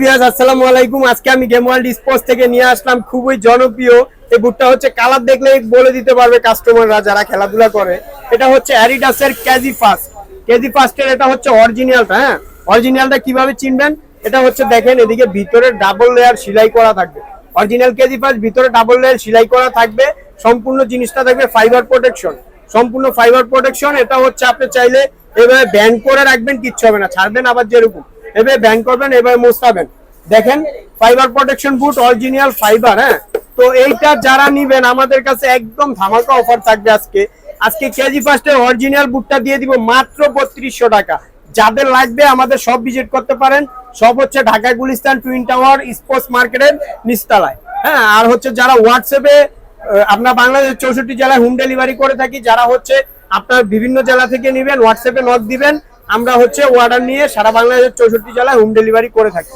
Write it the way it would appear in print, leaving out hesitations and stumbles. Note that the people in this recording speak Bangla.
আসসালামু আলাইকুম। আজকে আমি গেম ওয়ার্ল্ড স্পোর্টস থেকে নিয়ে আসলাম খুবই জনপ্রিয় এই বুটটা। হচ্ছে কালার দেখলে বলে দিতে পারবে কাস্টমাররা যারা খেলাধুলা করে। এটা হচ্ছে অ্যাডিডাসের কেজি ফার্স্টের। এটা হচ্ছে অরিজিনালটা। হ্যাঁ, অরিজিনালটা কিভাবে চিনবেন? এটা হচ্ছে দেখেন, এদিকে ভিতরে ডাবল লেয়ার সেলাই করা থাকবে। অরিজিনাল কেজি ফার্স্ট ভিতরে ডাবল লেয়ার সেলাই করা থাকবে। সম্পূর্ণ জিনিসটা থাকবে ফাইবার প্রোটেকশন, সম্পূর্ণ ফাইবার প্রোটেকশন। এটা হচ্ছে আপনি চাইলে এভাবে ব্যান্ড করে রাখবেন, কিচ্ছু হবে না। ছাড়বেন আবার যেরকম এভাবে ব্যান্ড করবেন, এভাবে মোছাবেন। দেখেন ফাইবার প্রোটেকশন বুট, অরিজিনাল ফাইবার। হ্যাঁ, তো এইটা যারা নিবেন আমাদের কাছে একদম ধামাকা অফার থাকবে। আজকে কেজি ফার্স্টের অরিজিনাল বুটটা দিয়ে দিব মাত্র 3200 টাকা। যাদের লাগবে আমাদের সব ভিজিট করতে পারেন। সব হচ্ছে Dhaka Gulistan twin tower sports মার্কেটের নিচতলায়। হ্যাঁ, আর হচ্ছে যারা হোয়াটসঅ্যাপে আপনার বাংলাদেশ 64 জেলায় হোম ডেলিভারি করে থাকি। যারা হচ্ছে আপনার বিভিন্ন জেলা থেকে নেবেন, হোয়াটসঅ্যাপে নক দিবেন, আমরা হচ্ছে অর্ডার নিয়ে সারা বাংলাদেশের 64 জেলায় হোম ডেলিভারি করে থাকি।